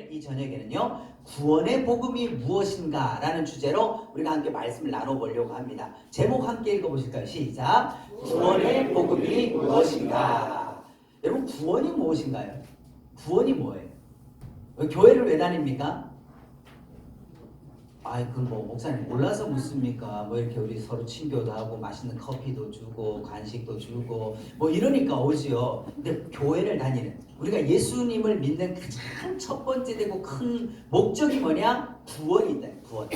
오늘 이 저녁에는요, 구원의 복음이 무엇인가 라는 주제로 우리가 함께 말씀을 나눠보려고 합니다. 제목 함께 읽어보실까요? 시작. 구원의 복음이 무엇인가. 여러분, 구원이 무엇인가요? 구원이 뭐예요? 교회를 왜 다닙니까? 아이, 그 뭐 목사님 몰라서 묻습니까? 뭐 이렇게 우리 서로 친교도 하고 맛있는 커피도 주고 간식도 주고 뭐 이러니까 오지요. 근데 교회를 다니는, 우리가 예수님을 믿는 가장 첫 번째 되고 큰 목적이 뭐냐? 구원이다. 구원.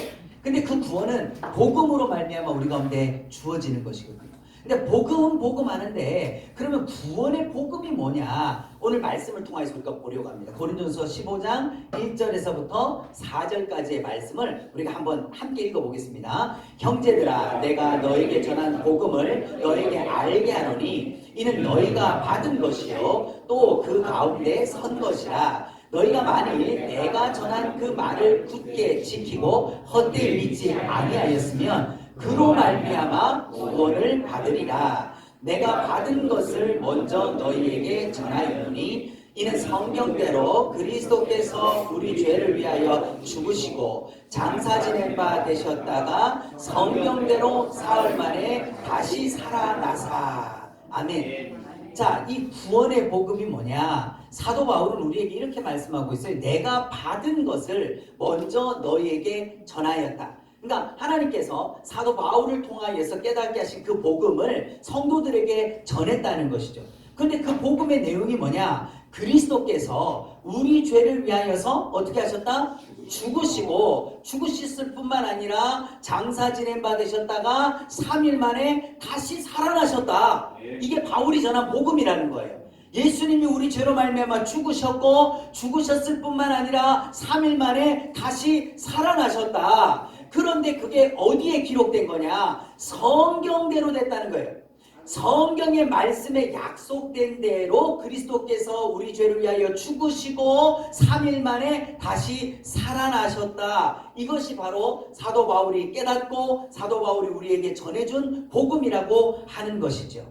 근데 그 구원은 복음으로 말미암아 우리 가운데 주어지는 것이거든요. 근데 복음 하는데, 그러면 구원의 복음이 뭐냐? 오늘 말씀을 통해서 우리가 보려고 합니다. 고린도전서 15장 1절에서부터 4절까지의 말씀을 우리가 한번 함께 읽어보겠습니다. 형제들아, 내가 너에게 전한 복음을 너에게 알게 하노니 이는 너희가 받은 것이요 또 그 가운데 선 것이라. 너희가 만일 내가 전한 그 말을 굳게 지키고 헛되이 믿지 아니하였으면 그로 말미암아 구원을 받으리라. 내가 받은 것을 먼저 너희에게 전하였노니 이는 성경대로 그리스도께서 우리 죄를 위하여 죽으시고 장사 지낸 바 되셨다가 성경대로 사흘 만에 다시 살아나사. 아멘. 자, 이 구원의 복음이 뭐냐? 사도 바울은 우리에게 이렇게 말씀하고 있어요. 내가 받은 것을 먼저 너희에게 전하였다. 그러니까 하나님께서 사도 바울을 통하여서 깨닫게 하신 그 복음을 성도들에게 전했다는 것이죠. 그런데 그 복음의 내용이 뭐냐? 그리스도께서 우리 죄를 위하여서 어떻게 하셨다? 죽으시고, 죽으셨을 뿐만 아니라 장사 지낸 바 되셨다가 3일 만에 다시 살아나셨다. 이게 바울이 전한 복음이라는 거예요. 예수님이 우리 죄로 말미암아 죽으셨고, 죽으셨을 뿐만 아니라 3일 만에 다시 살아나셨다. 그런데 그게 어디에 기록된 거냐? 성경대로 됐다는 거예요. 성경의 말씀에 약속된 대로 그리스도께서 우리 죄를 위하여 죽으시고 3일 만에 다시 살아나셨다. 이것이 바로 사도 바울이 깨닫고 사도 바울이 우리에게 전해준 복음이라고 하는 것이죠.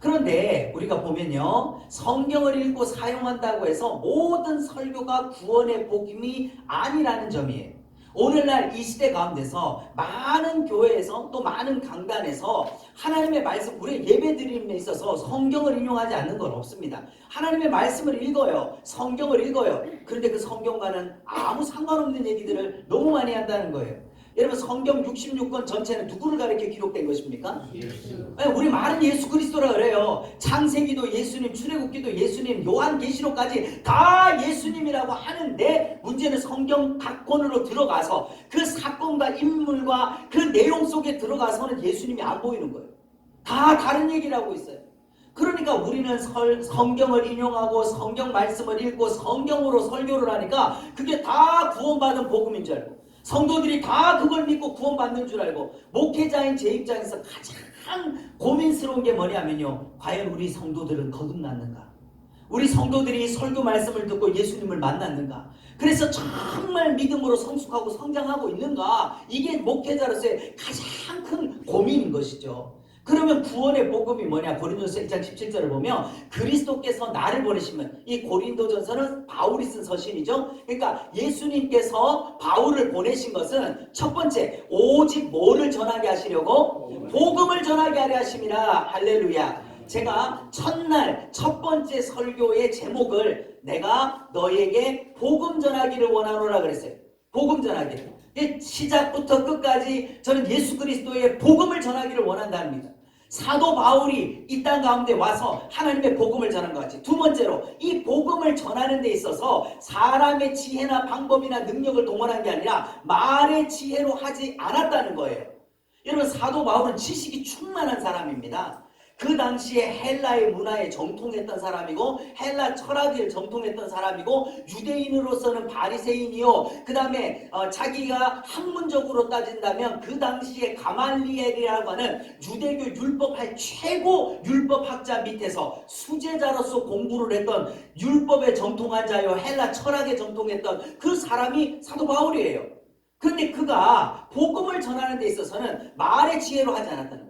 그런데 우리가 보면요, 성경을 읽고 사용한다고 해서 모든 설교가 구원의 복음이 아니라는 점이에요. 오늘날 이 시대 가운데서 많은 교회에서 또 많은 강단에서 하나님의 말씀, 우리 예배 드림에 있어서 성경을 인용하지 않는 건 없습니다. 하나님의 말씀을 읽어요. 성경을 읽어요. 그런데 그 성경과는 아무 상관없는 얘기들을 너무 많이 한다는 거예요. 여러분, 성경 66권 전체는 누구를 가리켜 기록된 것입니까? 우리 말은 예수 그리스도라 그래요. 창세기도 예수님, 출애굽기도 예수님, 요한계시록까지 다 예수님이라고 하는데, 문제는 성경 각 권으로 들어가서 그 사건과 인물과 그 내용 속에 들어가서는 예수님이 안 보이는 거예요. 다 다른 얘기를 하고 있어요. 그러니까 우리는 성경을 인용하고 성경 말씀을 읽고 성경으로 설교를 하니까 그게 다 구원받은 복음인 줄 알고, 성도들이 다 그걸 믿고 구원받는 줄 알고, 목회자인 제 입장에서 가장 고민스러운 게 뭐냐면요, 과연 우리 성도들은 거듭났는가? 우리 성도들이 설교 말씀을 듣고 예수님을 만났는가? 그래서 정말 믿음으로 성숙하고 성장하고 있는가? 이게 목회자로서의 가장 큰 고민인 것이죠. 그러면 구원의 복음이 뭐냐? 고린도전서 1장 17절을 보면 그리스도께서 나를 보내시면, 이 고린도전서는 바울이 쓴 서신이죠. 그러니까 예수님께서 바울을 보내신 것은 첫 번째, 오직 뭐를 전하게 하시려고? 복음을 전하게 하려 하심이라. 할렐루야. 제가 첫날 첫 번째 설교의 제목을 내가 너에게 복음 전하기를 원하노라 그랬어요. 복음 전하기를. 시작부터 끝까지 저는 예수 그리스도의 복음을 전하기를 원한답니다. 사도 바울이 이 땅 가운데 와서 하나님의 복음을 전한 것 같이, 두 번째로 이 복음을 전하는 데 있어서 사람의 지혜나 방법이나 능력을 동원한 게 아니라 말의 지혜로 하지 않았다는 거예요. 여러분, 사도 바울은 지식이 충만한 사람입니다. 그 당시에 헬라의 문화에 정통했던 사람이고, 헬라 철학에 정통했던 사람이고, 유대인으로서는 바리새인이요, 그 다음에 자기가 학문적으로 따진다면 그 당시에 가말리엘이라고 하는 유대교 율법할 최고 율법학자 밑에서 수제자로서 공부를 했던, 율법에 정통한 자요, 헬라 철학에 정통했던 그 사람이 사도 바울이에요. 그런데 그가 복음을 전하는 데 있어서는 말의 지혜로 하지 않았다는 거예요.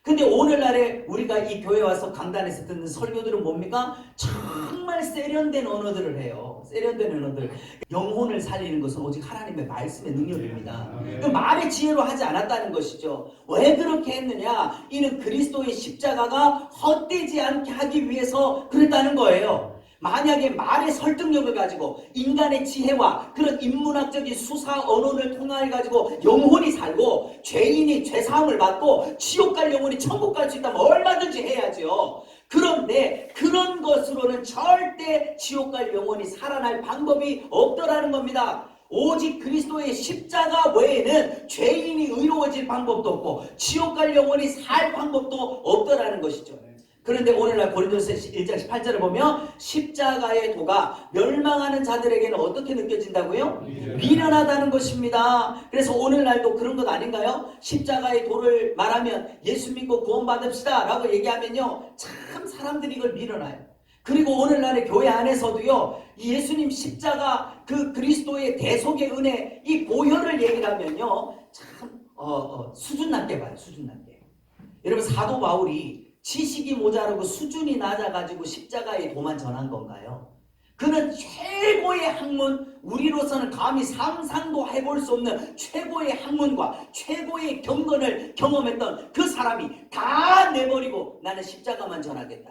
근데 오늘날에 우리가 이 교회 와서 강단에서 듣는 설교들은 뭡니까? 정말 세련된 언어들을 해요. 세련된 언어들. 영혼을 살리는 것은 오직 하나님의 말씀의 능력입니다. 그 말의 지혜로 하지 않았다는 것이죠. 왜 그렇게 했느냐? 이는 그리스도의 십자가가 헛되지 않게 하기 위해서 그랬다는 거예요. 만약에 말의 설득력을 가지고 인간의 지혜와 그런 인문학적인 수사 언어를 통해 가지고 영혼이 살고 죄인이 죄사함을 받고 지옥 갈 영혼이 천국 갈 수 있다면 얼마든지 해야죠. 그런데 그런 것으로는 절대 지옥 갈 영혼이 살아날 방법이 없더라는 겁니다. 오직 그리스도의 십자가 외에는 죄인이 의로워질 방법도 없고 지옥 갈 영혼이 살 방법도 없더라는 것이죠. 그런데 오늘날 고린도서 1장 18절을 보면 십자가의 도가 멸망하는 자들에게는 어떻게 느껴진다고요? 미련하다는 것입니다. 그래서 오늘날도 그런 것 아닌가요? 십자가의 도를 말하면 예수 믿고 구원받읍시다 라고 얘기하면요, 참 사람들이 이걸 미련해요. 그리고 오늘날의 교회 안에서도요, 이 예수님 십자가 그 그리스도의 대속의 은혜, 이 보혈을 얘기를 하면요, 참 수준 낮게 봐요. 수준 낮게. 여러분, 사도 바울이 지식이 모자라고 수준이 낮아가지고 십자가의 도만 전한 건가요? 그는 최고의 학문, 우리로서는 감히 상상도 해볼 수 없는 최고의 학문과 최고의 경건을 경험했던 그 사람이 다 내버리고 나는 십자가만 전하겠다.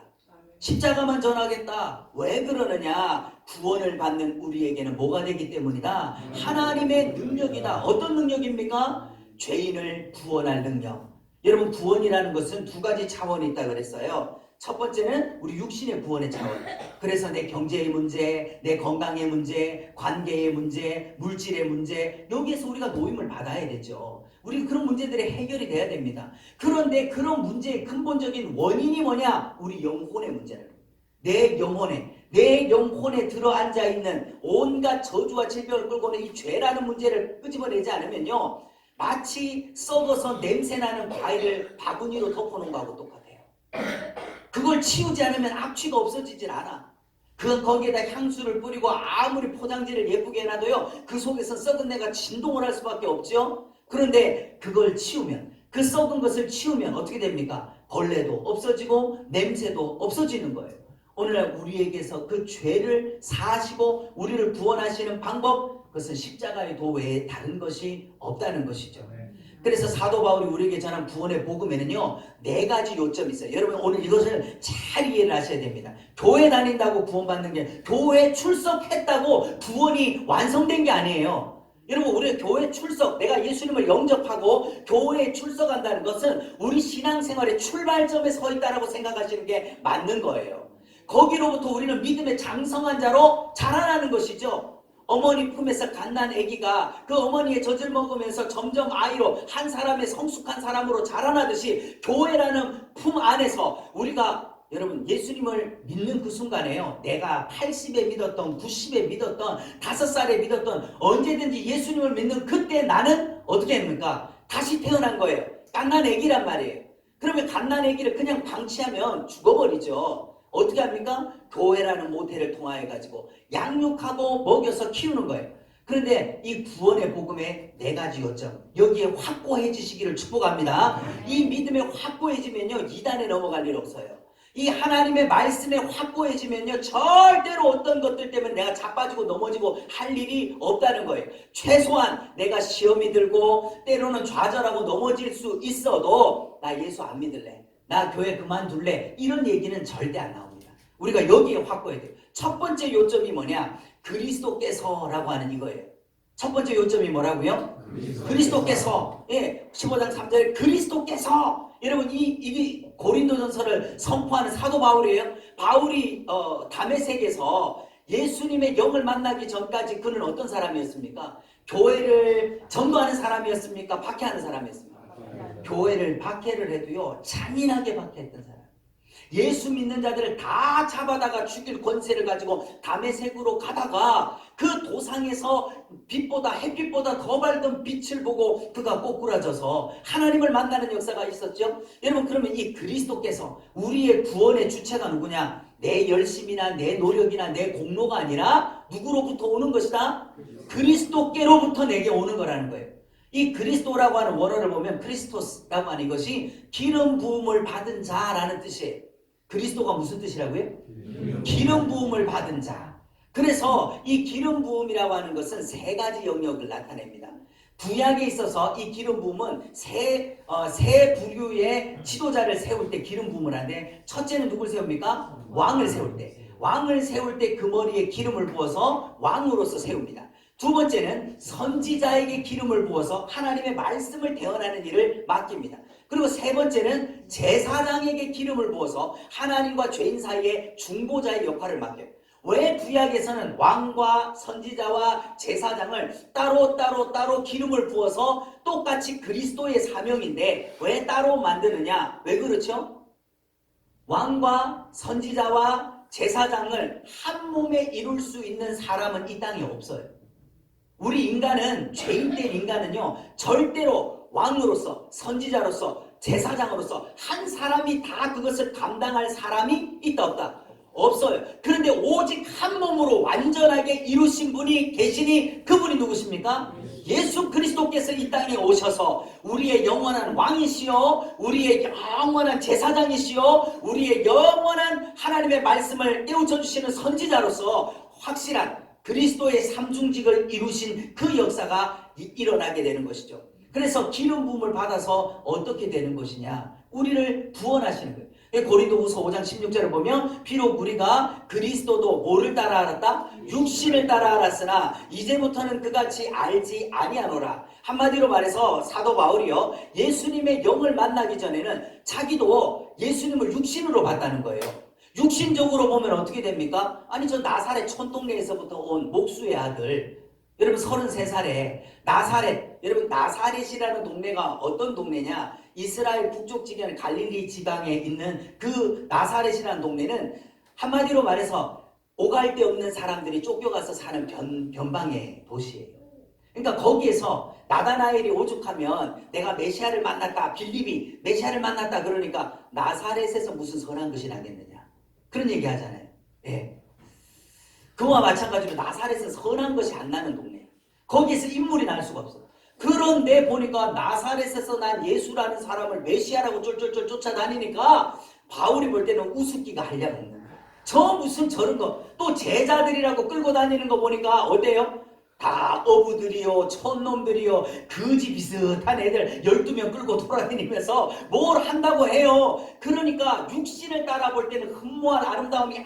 십자가만 전하겠다. 왜 그러느냐? 구원을 받는 우리에게는 뭐가 되기 때문이다? 하나님의 능력이다. 어떤 능력입니까? 죄인을 구원할 능력. 여러분, 구원이라는 것은 두 가지 차원이 있다 그랬어요. 첫 번째는 우리 육신의 구원의 차원. 그래서 내 경제의 문제, 내 건강의 문제, 관계의 문제, 물질의 문제, 여기에서 우리가 노임을 받아야 되죠. 우리 그런 문제들이 해결이 돼야 됩니다. 그런데 그런 문제의 근본적인 원인이 뭐냐? 우리 영혼의 문제를. 내 영혼에 들어앉아 있는 온갖 저주와 질병을 끌고 오는 이 죄라는 문제를 끄집어내지 않으면요, 마치 썩어서 냄새나는 과일을 바구니로 덮어놓은 거하고 똑같아요. 그걸 치우지 않으면 악취가 없어지질 않아. 거기에다 향수를 뿌리고 아무리 포장지를 예쁘게 해놔도요, 그 속에서 썩은 내가 진동을 할 수밖에 없죠. 그런데 그걸 치우면, 그 썩은 것을 치우면 어떻게 됩니까? 벌레도 없어지고 냄새도 없어지는 거예요. 오늘날 우리에게서 그 죄를 사하시고 우리를 구원하시는 방법, 그것은 십자가의 도 외에 다른 것이 없다는 것이죠. 그래서 사도 바울이 우리에게 전한 구원의 복음에는요, 4가지 요점이 있어요. 여러분, 오늘 이것을 잘 이해를 하셔야 됩니다. 교회 다닌다고 구원받는 게, 교회 출석했다고 구원이 완성된 게 아니에요. 여러분, 우리 교회 출석, 내가 예수님을 영접하고 교회에 출석한다는 것은 우리 신앙생활의 출발점에 서 있다라고 생각하시는 게 맞는 거예요. 거기로부터 우리는 믿음의 장성한 자로 자라나는 것이죠. 어머니 품에서 갓난 아기가 그 어머니의 젖을 먹으면서 점점 아이로, 한 사람의 성숙한 사람으로 자라나듯이 교회라는 품 안에서 우리가, 여러분, 예수님을 믿는 그 순간에요, 내가 80에 믿었던, 90에 믿었던, 5살에 믿었던, 언제든지 예수님을 믿는 그때 나는 어떻게 합니까? 다시 태어난 거예요. 갓난 아기란 말이에요. 그러면 갓난 아기를 그냥 방치하면 죽어버리죠. 어떻게 합니까? 교회라는 모태를 통하여 가지고 양육하고 먹여서 키우는 거예요. 그런데 이 구원의 복음의 4가지 요점, 여기에 확고해지시기를 축복합니다. 이 믿음에 확고해지면요, 이단에 넘어갈 일 없어요. 이 하나님의 말씀에 확고해지면요, 절대로 어떤 것들 때문에 내가 자빠지고 넘어지고 할 일이 없다는 거예요. 최소한 내가 시험이 들고 때로는 좌절하고 넘어질 수 있어도 나 예수 안 믿을래, 나 교회 그만둘래, 이런 얘기는 절대 안 나옵니다. 우리가 여기에 확고해야 돼요. 첫 번째 요점이 뭐냐? 그리스도께서라고 하는 이거예요. 첫 번째 요점이 뭐라고요? 그리스도께서. 예, 15장 3절에 그리스도께서. 여러분, 이 고린도전서를 선포하는 사도 바울이에요. 바울이 다메섹에서 예수님의 영을 만나기 전까지 그는 어떤 사람이었습니까? 교회를 전도하는 사람이었습니까? 박해하는 사람이었습니까? 교회를 박해를 해도요, 잔인하게 박해했던 사람. 예수 믿는 자들을 다 잡아다가 죽일 권세를 가지고 다메섹으로 가다가 그 도상에서 빛보다, 햇빛보다 더 밝은 빛을 보고 그가 꼬꾸라져서 하나님을 만나는 역사가 있었죠. 여러분, 그러면 이 그리스도께서, 우리의 구원의 주체가 누구냐? 내 열심이나 내 노력이나 내 공로가 아니라 누구로부터 오는 것이다? 그리스도께로부터 내게 오는 거라는 거예요. 이 그리스도라고 하는 원어를 보면 크리스토스라고 하는 이것이 기름 부음을 받은 자라는 뜻이에요. 그리스도가 무슨 뜻이라고요? 기름 부음을 받은 자. 그래서 이 기름 부음이라고 하는 것은 세 가지 영역을 나타냅니다. 구약에 있어서 이 기름 부음은 세 부류의 지도자를 세울 때 기름 부음을 하는데, 첫째는 누굴 세웁니까? 왕을 세울 때. 왕을 세울 때 그 머리에 기름을 부어서 왕으로서 세웁니다. 두 번째는 선지자에게 기름을 부어서 하나님의 말씀을 대언하는 일을 맡깁니다. 그리고 세 번째는 제사장에게 기름을 부어서 하나님과 죄인 사이의 중보자의 역할을 맡겨요. 왜 구약에서는 왕과 선지자와 제사장을 따로 기름을 부어서 똑같이 그리스도의 사명인데 왜 따로 만드느냐? 왜 그렇죠? 왕과 선지자와 제사장을 한 몸에 이룰 수 있는 사람은 이 땅에 없어요. 우리 인간은, 죄인된 인간은요, 절대로 왕으로서, 선지자로서, 제사장으로서 한 사람이 다 그것을 감당할 사람이 있다 없다? 없어요. 그런데 오직 한 몸으로 완전하게 이루신 분이 계시니 그분이 누구십니까? 예수 그리스도께서 이 땅에 오셔서 우리의 영원한 왕이시요, 우리의 영원한 제사장이시요, 우리의 영원한 하나님의 말씀을 깨우쳐 주시는 선지자로서 확실한 그리스도의 삼중직을 이루신 그 역사가 일어나게 되는 것이죠. 그래서 기름 부음을 받아서 어떻게 되는 것이냐? 우리를 구원하시는 거예요. 고린도후서 5장 16절을 보면 비록 우리가 그리스도도 뭐를 따라 알았다? 육신을 따라 알았으나 이제부터는 그같이 알지 아니하노라. 한마디로 말해서 사도 바울이요, 예수님의 영을 만나기 전에는 자기도 예수님을 육신으로 봤다는 거예요. 육신적으로 보면 어떻게 됩니까? 아니, 저 나사렛 촌동네에서부터 온 목수의 아들, 여러분 33살에 나사렛, 여러분 나사렛이라는 동네가 어떤 동네냐? 이스라엘 북쪽 지경 갈릴리 지방에 있는 그 나사렛이라는 동네는 한마디로 말해서 오갈 데 없는 사람들이 쫓겨가서 사는 변방의 도시예요. 그러니까 거기에서 나다나엘이 오죽하면 내가 메시아를 만났다, 빌립이 메시아를 만났다 그러니까 나사렛에서 무슨 선한 것이 나겠느냐, 그런 얘기 하잖아요. 예. 그와 마찬가지로 나사렛에서 선한 것이 안 나는 동네예요. 거기에서 인물이 날 수가 없어. 그런데 보니까 나사렛에서 난 예수라는 사람을 메시아라고 쫄쫄쫄 쫓아다니니까 바울이 볼 때는 우습기가 한량 없는 거예요. 저 무슨 저런 거, 또 제자들이라고 끌고 다니는 거 보니까 어때요? 다 어부들이요, 촌놈들이요, 거지 비슷한 애들 12명 끌고 돌아다니면서 뭘 한다고 해요. 그러니까 육신을 따라 볼 때는 흠모한 아름다움이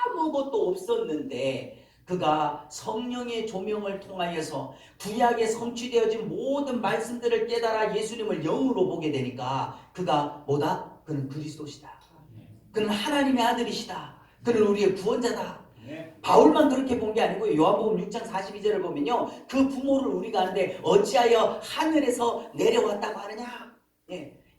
아무것도 없었는데 그가 성령의 조명을 통하여서 구약에 성취되어진 모든 말씀들을 깨달아 예수님을 영으로 보게 되니까 그가 뭐다? 그는 그리스도시다. 그는 하나님의 아들이시다. 그는 우리의 구원자다. 바울만 그렇게 본 게 아니고 요한복음 6장 42절을 보면요, 그 부모를 우리가 아는데 어찌하여 하늘에서 내려왔다고 하느냐?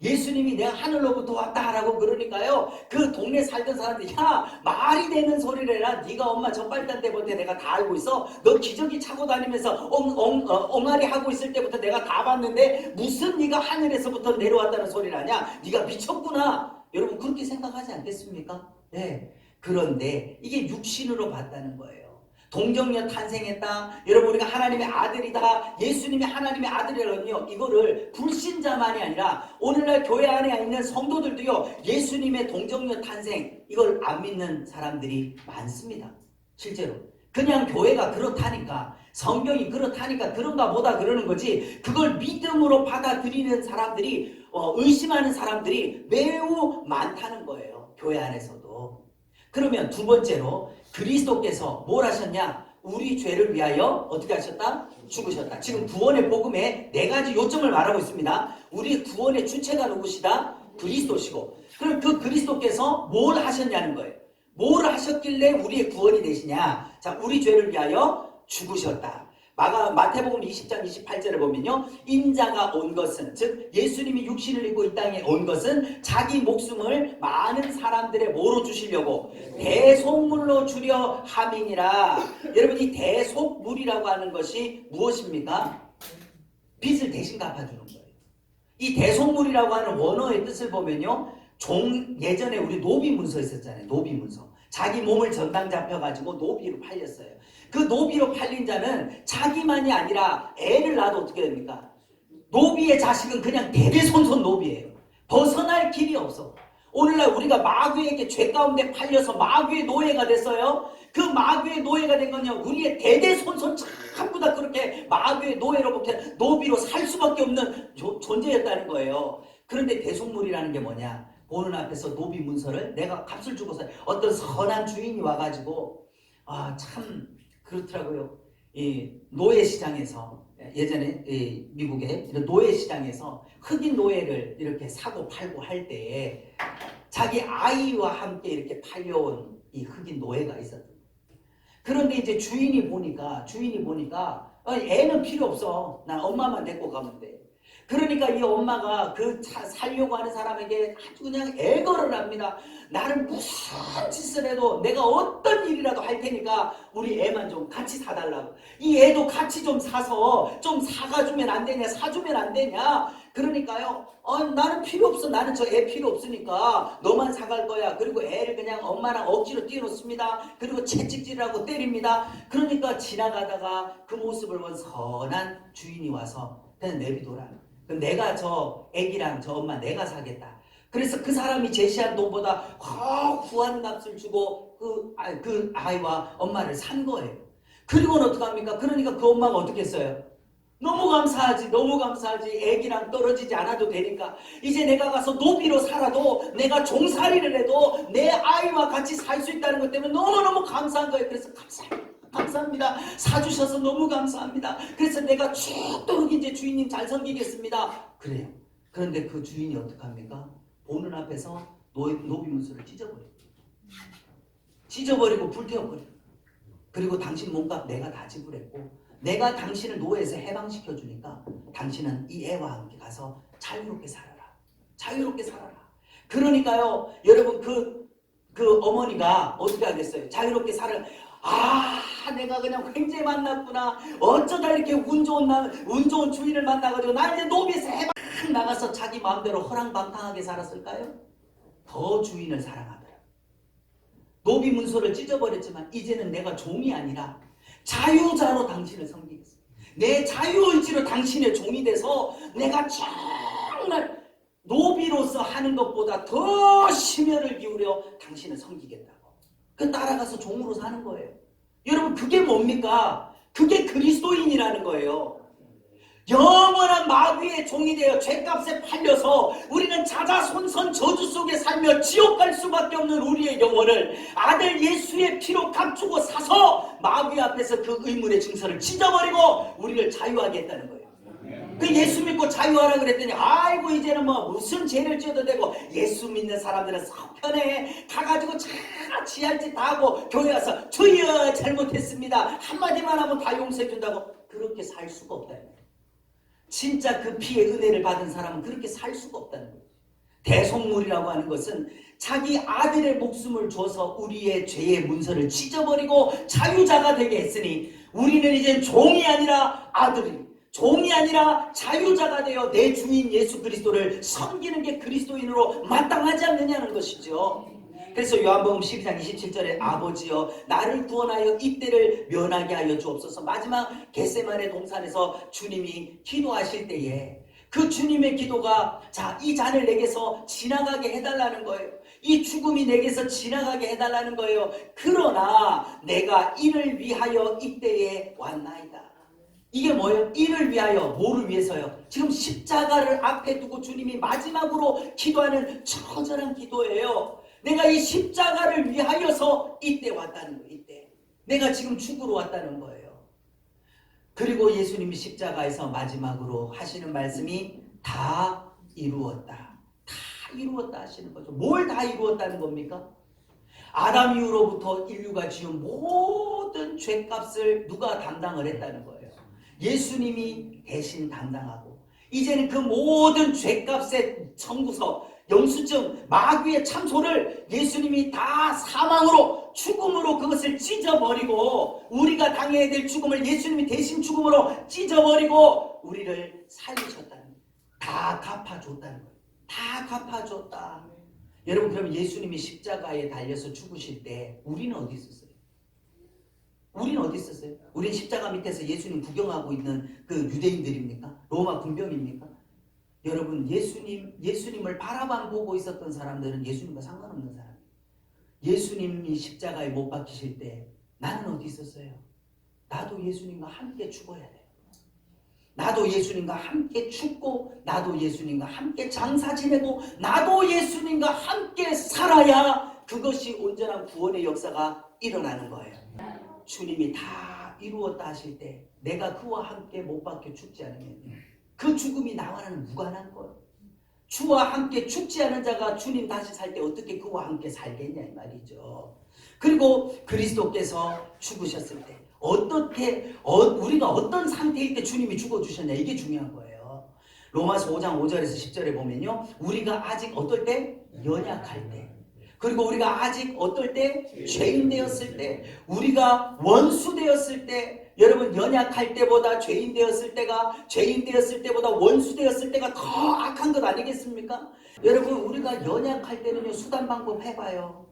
예수님이 내가 하늘로부터 왔다라고 그러니까요, 그 동네 살던 사람들이 야, 말이 되는 소리를 해라. 네가 엄마 젖발단 때부터 내가 다 알고 있어. 너 기저귀 차고 다니면서 엉아리 하고 있을 때부터 내가 다 봤는데 무슨 네가 하늘에서부터 내려왔다는 소리를 하냐? 네가 미쳤구나. 여러분 그렇게 생각하지 않겠습니까? 네. 그런데 이게 육신으로 봤다는 거예요. 동정녀 탄생했다. 여러분 우리가 하나님의 아들이다. 예수님이 하나님의 아들이라면요, 이거를 불신자만이 아니라 오늘날 교회 안에 있는 성도들도요, 예수님의 동정녀 탄생 이걸 안 믿는 사람들이 많습니다. 실제로 그냥 교회가 그렇다니까, 성경이 그렇다니까 그런가 보다 그러는 거지, 그걸 믿음으로 받아들이는 사람들이, 의심하는 사람들이 매우 많다는 거예요, 교회 안에서도. 그러면 두 번째로 그리스도께서 뭘 하셨냐? 우리 죄를 위하여 어떻게 하셨다? 죽으셨다. 지금 구원의 복음에 네 가지 요점을 말하고 있습니다. 우리 구원의 주체가 누구시다? 그리스도시고, 그럼 그 그리스도께서 뭘 하셨냐는 거예요. 뭘 하셨길래 우리의 구원이 되시냐? 자, 우리 죄를 위하여 죽으셨다. 마태복음 20장 28절을 보면요, 인자가 온 것은, 즉 예수님이 육신을 입고 이 땅에 온 것은 자기 목숨을 많은 사람들의 뭐로 주시려고? 대속물로 주려 함이니라. 여러분 이 대속물이라고 하는 것이 무엇입니까? 빚을 대신 갚아주는 거예요. 이 대속물이라고 하는 원어의 뜻을 보면요, 예전에 우리 노비문서 있었잖아요. 노비문서. 자기 몸을 전당 잡혀가지고 노비로 팔렸어요. 그 노비로 팔린 자는 자기만이 아니라 애를 낳아도 어떻게 됩니까? 노비의 자식은 그냥 대대손손 노비예요. 벗어날 길이 없어. 오늘날 우리가 마귀에게 죄 가운데 팔려서 마귀의 노예가 됐어요. 그 마귀의 노예가 된 건요, 우리의 대대손손 전부 다 그렇게 마귀의 노예로부터 노비로 살 수밖에 없는 존재였다는 거예요. 그런데 대속물이라는 게 뭐냐? 보는 앞에서 노비 문서를 내가 값을 주고서 어떤 선한 주인이 와가지고 참 그렇더라고요. 이 노예 시장에서 예전에 이 미국의 노예 시장에서 흑인 노예를 이렇게 사고 팔고 할 때에 자기 아이와 함께 이렇게 팔려온 이 흑인 노예가 있었던. 그런데 이제 주인이 보니까 애는 필요 없어. 난 엄마만 데리고 가면 돼. 그러니까 이 엄마가 그 살려고 하는 사람에게 아주 그냥 애걸을 합니다. 나는 무슨 짓을 해도 내가 어떤 일이라도 할 테니까 우리 애만 좀 같이 사달라고. 이 애도 같이 좀 사서 좀 사가주면 안 되냐, 사주면 안 되냐. 그러니까요, 나는 필요 없어. 나는 저 애 필요 없으니까 너만 사갈 거야. 그리고 애를 그냥 엄마랑 억지로 띄워놓습니다. 그리고 채찍질하고 때립니다. 그러니까 지나가다가 그 모습을 본 선한 주인이 와서 그냥 내비둬라. 그럼 내가 저 애기랑 저 엄마 내가 사겠다. 그래서 그 사람이 제시한 돈보다 후한 값을 주고 그 아이와 엄마를 산 거예요. 그리고는 어떡합니까? 그러니까 그 엄마가 어떻게 했어요? 너무 감사하지, 너무 감사하지. 애기랑 떨어지지 않아도 되니까 이제 내가 가서 노비로 살아도 내가 종살이를 해도 내 아이와 같이 살 수 있다는 것 때문에 너무너무 감사한 거예요. 그래서 감사합니다. 사주셔서 너무 감사합니다. 그래서 내가 죽도록 이제 주인님 잘 섬기겠습니다. 그래요. 그런데 그 주인이 어떡합니까? 보는 앞에서 노비 문서를 찢어버리고 불태워버리고, 그리고 당신 몸값 내가 다 지불했고 내가 당신을 노예에서 해방시켜 주니까 당신은 이 애와 함께 가서 자유롭게 살아라. 자유롭게 살아라. 그러니까요, 여러분 그 어머니가 어떻게 하겠어요? 자유롭게 살아. 내가 그냥 굉장히 만났구나. 어쩌다 이렇게 운 좋은 주인을 만나가지고 나 이제 노비에서 해방 나가서 자기 마음대로 허랑방탕하게 살았을까요? 더 주인을 사랑하더라. 노비 문서를 찢어버렸지만 이제는 내가 종이 아니라 자유자로 당신을 섬기겠습니다. 내 자유의지로 당신의 종이 돼서 내가 정말 노비로서 하는 것보다 더 심혈을 기울여 당신을 섬기겠다고. 그 따라가서 종으로 사는 거예요. 여러분, 그게 뭡니까? 그게 그리스도인이라는 거예요. 영원한 마귀의 종이 되어 죗값에 팔려서 우리는 자자손손 저주 속에 살며 지옥 갈 수밖에 없는 우리의 영혼을 아들 예수의 피로 값주고 사서 마귀 앞에서 그 의문의 증서를 찢어버리고 우리를 자유하게 했다는 거예요. 그 예수 믿고 자유하라 그랬더니 아이고 이제는 뭐 무슨 죄를 지어도 되고, 예수 믿는 사람들은 썩 편해. 가가지고 자같이 할 짓 다 하고 교회 와서 주여 잘못했습니다 한마디만 하면 다 용서해 준다고. 그렇게 살 수가 없다는 거예요. 진짜 그 피의 은혜를 받은 사람은 그렇게 살 수가 없다는 거예요. 대속물이라고 하는 것은 자기 아들의 목숨을 줘서 우리의 죄의 문서를 찢어버리고 자유자가 되게 했으니 우리는 이제 종이 아니라 아들이, 종이 아니라 자유자가 되어 내 주인 예수 그리스도를 섬기는 게 그리스도인으로 마땅하지 않느냐는 것이죠. 그래서 요한복음 12장 27절에 아버지여 나를 구원하여 이때를 면하게 하여 주옵소서. 마지막 겟세마네 동산에서 주님이 기도하실 때에 그 주님의 기도가 이 잔을 내게서 지나가게 해달라는 거예요. 이 죽음이 내게서 지나가게 해달라는 거예요. 그러나 내가 이를 위하여 이때에 왔나이다. 이게 뭐예요? 이를 위하여. 뭐를 위해서요? 지금 십자가를 앞에 두고 주님이 마지막으로 기도하는 처절한 기도예요. 내가 이 십자가를 위하여서 이때 왔다는 거예요. 이때 내가 지금 죽으러 왔다는 거예요. 그리고 예수님이 십자가에서 마지막으로 하시는 말씀이 다 이루었다. 다 이루었다 하시는 거죠. 뭘 다 이루었다는 겁니까? 아담 이후로부터 인류가 지은 모든 죄값을 누가 담당을 했다는 거예요? 예수님이 대신 담당하고, 이제는 그 모든 죄값의 청구서, 영수증, 마귀의 참소를 예수님이 다 사망으로, 죽음으로 그것을 찢어버리고, 우리가 당해야 될 죽음을 예수님이 대신 죽음으로 찢어버리고 우리를 살리셨다는 거예요. 다 갚아줬다는 거예요. 다 갚아줬다. 여러분, 그럼 예수님이 십자가에 달려서 죽으실 때 우리는 어디 있었어요? 우리는 어디 있었어요? 우린 십자가 밑에서 예수님 구경하고 있는 그 유대인들입니까? 로마 군병입니까? 여러분, 예수님을 바라만 보고 있었던 사람들은 예수님과 상관없는 사람이에요. 예수님이 십자가에 못 박히실 때 나는 어디 있었어요? 나도 예수님과 함께 죽어야 돼요. 나도 예수님과 함께 죽고, 나도 예수님과 함께 장사 지내고, 나도 예수님과 함께 살아야 그것이 온전한 구원의 역사가 일어나는 거예요. 주님이 다 이루었다 하실 때 내가 그와 함께 못 박혀 죽지 않으면 그 죽음이 나와는 무관한 거예요. 주와 함께 죽지 않은 자가 주님 다시 살 때 어떻게 그와 함께 살겠냐 이 말이죠. 그리고 그리스도께서 죽으셨을 때 어떻게 우리가 어떤 상태일 때 주님이 죽어주셨냐 이게 중요한 거예요. 로마서 5장 5절에서 10절에 보면요, 우리가 아직 어떨 때? 연약할 때. 그리고 우리가 아직 어떨 때? 죄인 되었을 때. 우리가 원수 되었을 때. 여러분, 연약할 때보다 죄인 되었을 때보다 원수 되었을 때가 더 악한 것 아니겠습니까? 여러분, 우리가 연약할 때는요, 수단 방법 해봐요.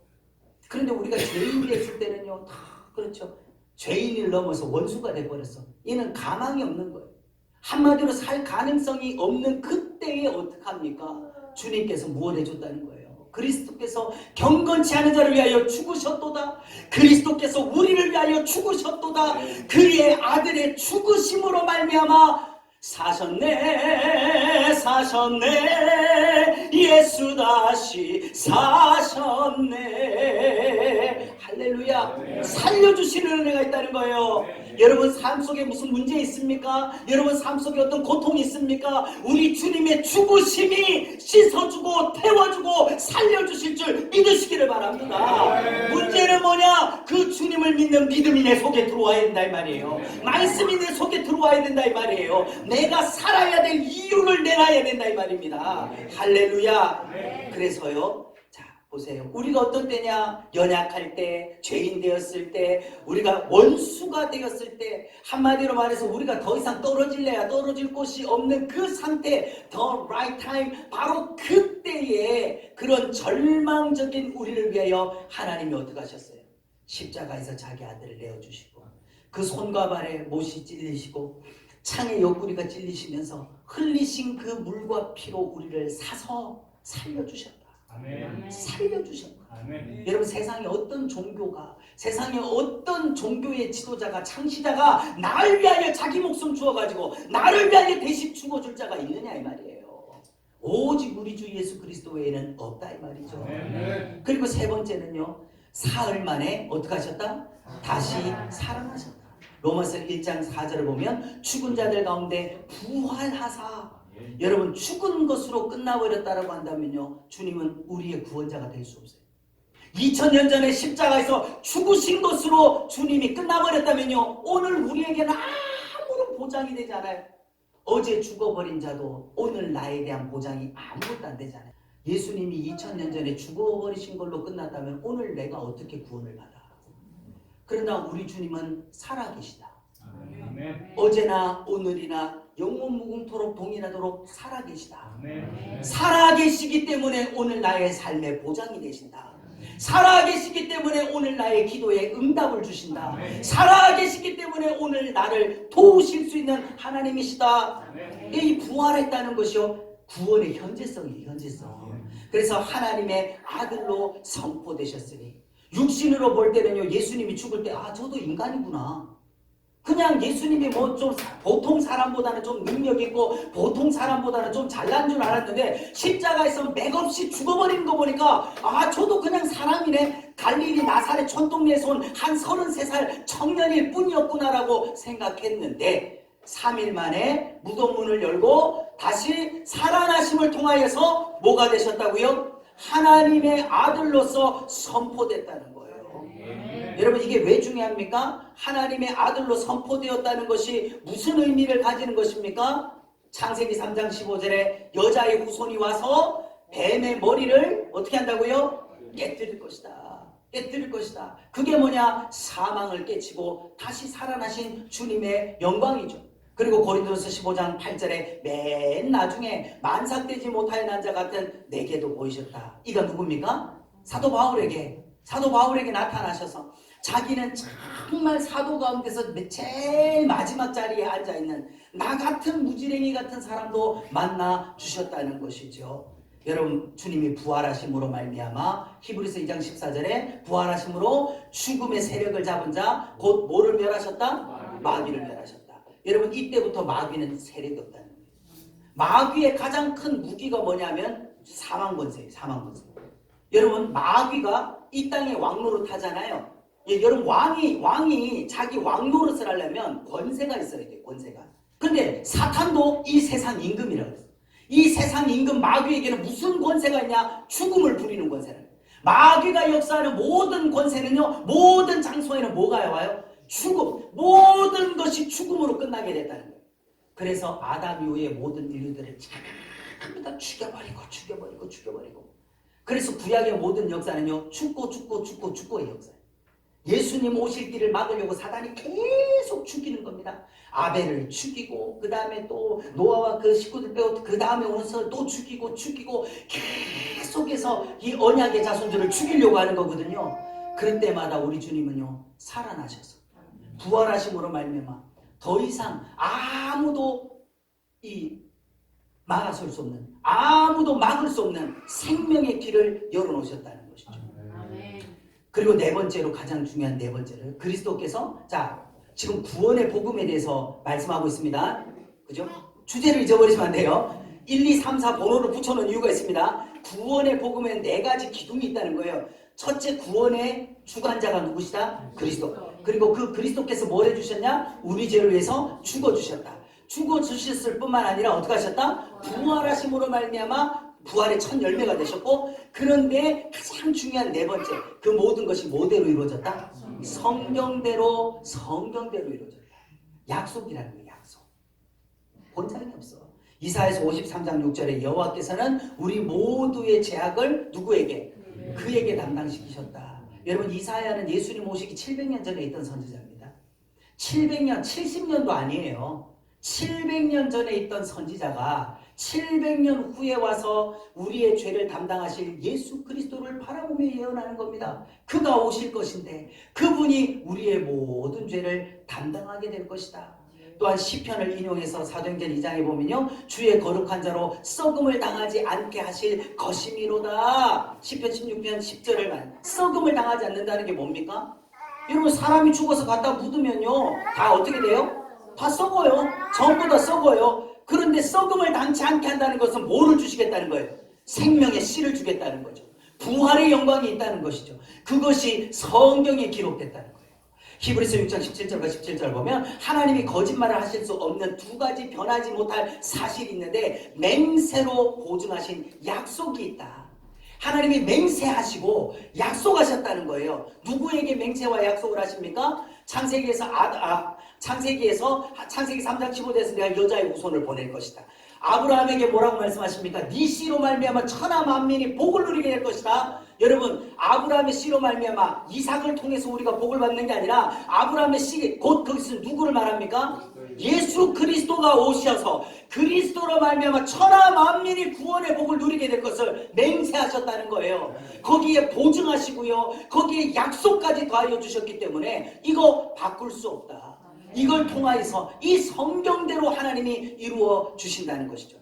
그런데 우리가 죄인 되었을 때는요, 다 그렇죠. 죄인을 넘어서 원수가 돼버렸어. 얘는 가망이 없는 거예요. 한마디로 살 가능성이 없는 그때에 어떡합니까? 주님께서 무엇해 줬다는 거예요. 그리스도께서 경건치 않은 자를 위하여 죽으셨도다. 그리스도께서 우리를 위하여 죽으셨도다. 그의 아들의 죽으심으로 말미암아 사셨네 예수 다시 사셨네. 할렐루야. 살려주시는 은혜가 있다는 거예요. 여러분 삶 속에 무슨 문제 있습니까? 여러분 삶 속에 어떤 고통이 있습니까? 우리 주님의 죽으심이 씻어주고 태워주고 살려주실 줄 믿으시기를 바랍니다. 문제는 뭐냐? 그 주님을 믿는 믿음이 내 속에 들어와야 된다 이 말이에요. 말씀이 내 속에 들어와야 된다 이 말이에요. 내가 살아야 될 이유를 내놔야 된다 이 말입니다. 할렐루야. 그래서요, 보세요. 우리가 어떤 때냐? 연약할 때, 죄인 되었을 때, 우리가 원수가 되었을 때, 한마디로 말해서 우리가 더 이상 떨어질 곳이 없는 그 상태, the right time, 바로 그때에 그런 절망적인 우리를 위하여 하나님이 어떻게 하셨어요? 십자가에서 자기 아들을 내어주시고, 그 손과 발에 못이 찔리시고, 창에 옆구리가 찔리시면서 흘리신 그 물과 피로 우리를 사서 살려주셨다. 아멘. 살려주셨다. 아멘. 여러분, 세상에 어떤 종교가, 세상에 어떤 종교의 지도자가, 창시자가 나를 위하여 자기 목숨 주어가지고 나를 위하여 대신 죽어줄 자가 있느냐 이 말이에요. 오직 우리 주 예수 그리스도 외에는 없다 이 말이죠. 아멘. 그리고 세 번째는요, 사흘 만에 어떻게 하셨다? 다시 살아나셨다. 로마서 1장 4절을 보면 죽은 자들 가운데 부활하사, 여러분 죽은 것으로 끝나버렸다라고 한다면요, 주님은 우리의 구원자가 될 수 없어요. 2000년 전에 십자가에서 죽으신 것으로 주님이 끝나버렸다면요, 오늘 우리에게는 아무런 보장이 되지 않아요. 어제 죽어버린 자도 오늘 나에 대한 보장이 아무것도 안 되잖아요. 예수님이 2000년 전에 죽어버리신 걸로 끝났다면 오늘 내가 어떻게 구원을 받아? 그러나 우리 주님은 살아계시다. 아멘. 어제나 오늘이나 영원무궁토록 동일하도록 살아계시다. 아멘. 살아계시기 때문에 오늘 나의 삶의 보장이 되신다. 살아계시기 때문에 오늘 나의 기도에 응답을 주신다. 아멘. 살아계시기 때문에 오늘 나를 도우실 수 있는 하나님이시다. 아멘. 이 부활했다는 것이요, 구원의 현재성이에요. 현재성. 그래서 하나님의 아들로 선포되셨으니, 육신으로 볼 때는요, 예수님이 죽을 때 저도 인간이구나. 그냥 예수님이 뭐 좀 보통 사람보다는 좀 능력 있고 보통 사람보다는 좀 잘난 줄 알았는데 십자가에서 맥없이 죽어버리는 거 보니까 저도 그냥 사람이네. 갈릴리 나사렛 촌동네에서 온 한 33살 청년일 뿐이었구나라고 생각했는데 3일 만에 무덤 문을 열고 다시 살아나심을 통하여서 뭐가 되셨다고요? 하나님의 아들로서 선포됐다는 거예요. 여러분, 이게 왜 중요합니까? 하나님의 아들로 선포되었다는 것이 무슨 의미를 가지는 것입니까? 창세기 3장 15절에 여자의 후손이 와서 뱀의 머리를 어떻게 한다고요? 깨뜨릴 것이다. 깨뜨릴 것이다. 그게 뭐냐? 사망을 깨치고 다시 살아나신 주님의 영광이죠. 그리고 고린도서 15장 8절에 맨 나중에 만삭되지 못하여 난 자 같은 내게도 보이셨다. 이가 누굽니까? 사도 바울에게 나타나셔서 자기는 참 정말 사도 가운데서 제일 마지막 자리에 앉아있는 나 같은 무지랭이 같은 사람도 만나 주셨다는 것이죠. 여러분, 주님이 부활하심으로 말미암아 히브리서 2장 14절에 부활하심으로 죽음의 세력을 잡은 자 곧 뭐를 멸하셨다? 마귀를 멸하셨다. 여러분, 이때부터 마귀는 세력이 없다는 거예요. 마귀의 가장 큰 무기가 뭐냐면 사망 권세예요. 사망 권세. 여러분, 마귀가 이 땅에 왕노릇 하잖아요. 예, 여러분, 왕이 자기 왕노릇을 하려면 권세가 있어야 돼요. 권세가. 근데 사탄도 이 세상 임금이라고 했어요. 이 세상 임금 마귀에게는 무슨 권세가 있냐? 죽음을 부리는 권세를. 마귀가 역사하는 모든 권세는요, 모든 장소에는 뭐가 와요? 죽음. 모든 것이 죽음으로 끝나게 됐다는 거예요. 그래서 아담 이후의 모든 인류들을 전부 다 죽여버리고. 그래서 구약의 모든 역사는요, 죽고의 역사예요. 예수님 오실 길을 막으려고 사단이 계속 죽이는 겁니다. 아벨을 죽이고, 그 다음에 또 노아와 그 식구들 빼고, 그 다음에 오는 사람을 또 죽이고 계속해서 이 언약의 자손들을 죽이려고 하는 거거든요. 그럴 때마다 우리 주님은요, 살아나셔서 부활하심으로 말미암아 더 이상 아무도 막아설 수 없는, 아무도 막을 수 없는 생명의 길을 열어놓으셨다는 것이죠. 그리고 네 번째로, 가장 중요한 네 번째를 그리스도께서, 자, 지금 구원의 복음에 대해서 말씀하고 있습니다. 그죠? 주제를 잊어버리시면 안 돼요. 1, 2, 3, 4 번호를 붙여놓은 이유가 있습니다. 구원의 복음에 네 가지 기둥이 있다는 거예요. 첫째, 구원의 주관자가 누구시다? 그리스도. 그리고 그 그리스도께서 뭘 해주셨냐? 우리 죄를 위해서 죽어주셨다. 죽어주셨을 뿐만 아니라 어떻게 하셨다? 부활하심으로 말미암아 부활의 첫 열매가 되셨고, 그런데 가장 중요한 네 번째, 그 모든 것이 뭐대로 이루어졌다? 성경대로 이루어졌다. 약속이라는 거예요. 약속. 본사람이 없어. 이사야서 53장 6절에 여호와께서는 우리 모두의 죄악을 누구에게? 그에게 담당시키셨다. 여러분, 이사야는 예수님 오시기 700년 전에 있던 선지자입니다. 700년, 70년도 아니에요. 700년 전에 있던 선지자가 700년 후에 와서 우리의 죄를 담당하실 예수 그리스도를 바라보며 예언하는 겁니다. 그가 오실 것인데 그분이 우리의 모든 죄를 담당하게 될 것이다. 또한 시편을 인용해서 사도행전 2장에 보면요, 주의 거룩한 자로 썩음을 당하지 않게 하실 것이미로다. 시편 16편 10절을 말, 썩음을 당하지 않는다는 게 뭡니까? 여러분, 사람이 죽어서 갖다 묻으면요, 다 어떻게 돼요? 다 썩어요. 전부 다 썩어요. 그런데 썩음을 당치 않게 한다는 것은 뭐를 주시겠다는 거예요? 생명의 씨를 주겠다는 거죠. 부활의 영광이 있다는 것이죠. 그것이 성경에 기록됐다는 거예요. 히브리서 6장 17절과 17절 보면 하나님이 거짓말을 하실 수 없는 두 가지 변하지 못할 사실이 있는데, 맹세로 보증하신 약속이 있다. 하나님이 맹세하시고 약속하셨다는 거예요. 누구에게 맹세와 약속을 하십니까? 창세기 3장 15절에서 내가 여자의 후손을 보낼 것이다. 아브라함에게 뭐라고 말씀하십니까? 네 씨로 말미암아 천하 만민이 복을 누리게 될 것이다. 여러분, 아브라함의 씨로 말미암아 이삭을 통해서 우리가 복을 받는 게 아니라 아브라함의 씨, 곧 거기서 누구를 말합니까? 예수 그리스도가 오셔서 그리스도로 말미암아 천하 만민이 구원의 복을 누리게 될 것을 맹세하셨다는 거예요. 거기에 보증하시고요, 거기에 약속까지 더하여 주셨기 때문에 이거 바꿀 수 없다. 이걸 통하여서 이 성경대로 하나님이 이루어 주신다는 것이죠.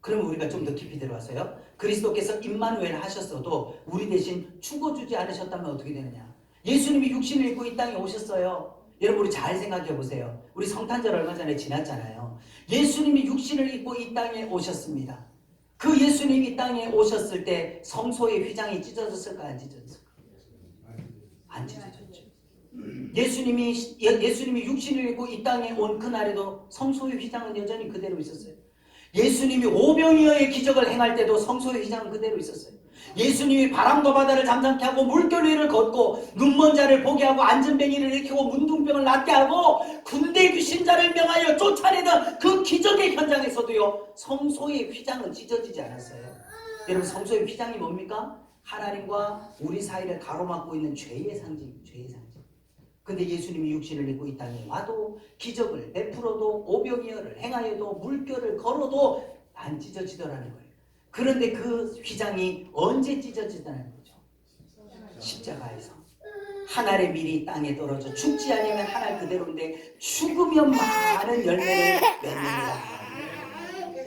그러면 우리가 좀 더 깊이 들어와서요, 그리스도께서 임마누엘 하셨어도 우리 대신 죽어주지 않으셨다면 어떻게 되느냐? 예수님이 육신을 입고 이 땅에 오셨어요. 여러분, 우리 잘 생각해 보세요. 우리 성탄절 얼마 전에 지났잖아요. 예수님이 육신을 입고 이 땅에 오셨습니다. 그 예수님이 이 땅에 오셨을 때 성소의 휘장이 찢어졌을까, 안 찢어졌을까? 안 찢어졌죠. 예수님이 육신을 입고 이 땅에 온 그날에도 성소의 휘장은 여전히 그대로 있었어요. 예수님이 오병이어의 기적을 행할 때도 성소의 휘장은 그대로 있었어요. 예수님이 바람과 바다를 잠잠케 하고 물결 위를 걷고 눈먼 자를 보게 하고 앉은뱅이를 일으키고 문둥병을 낫게 하고 군대 귀신 자를 명하여 쫓아내던 그 기적의 현장에서도요, 성소의 휘장은 찢어지지 않았어요. 여러분, 성소의 휘장이 뭡니까? 하나님과 우리 사이를 가로막고 있는 죄의 상징입니다. 죄의 상징. 근데 예수님이 육신을 입고 이 땅에 와도, 기적을 베풀어도, 오병이어를 행하여도, 물결을 걸어도 안 찢어지더라는 거예요. 그런데 그 휘장이 언제 찢어지다는 거죠? 십자가에서. 한 알의 밀이 땅에 떨어져 죽지 않으면 한 알 그대로인데 죽으면 많은 열매를 맺느니라.